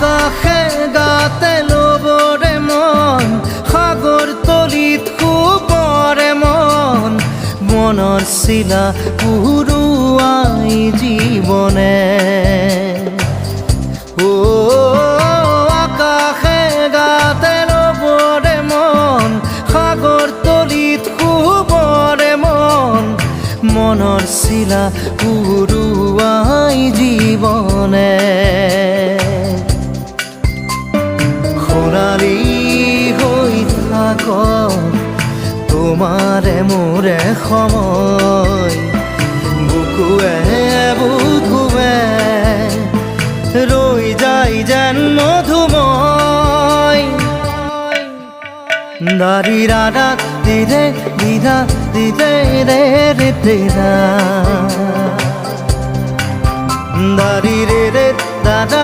আকাশে গাতে ল'বৰে মন সাগৰ তলিত শুবৰে মন মনৰ চিলা উৰুৱাই জীৱনে আকাশে গাতে ল'বৰে মন সাগৰ তলিত শুবৰে মন মনৰ চিলা উৰুৱাই জীৱনে খৰালি হৈ থাক তোমাৰে মোৰে সময় বুকুৱে বুকুৱে ৰৈ যায় যেন মধুময় দাৰি ৰাধা দিদে দিদা দিদে ৰে ৰে দিদা দাৰি ৰে ৰে দাদা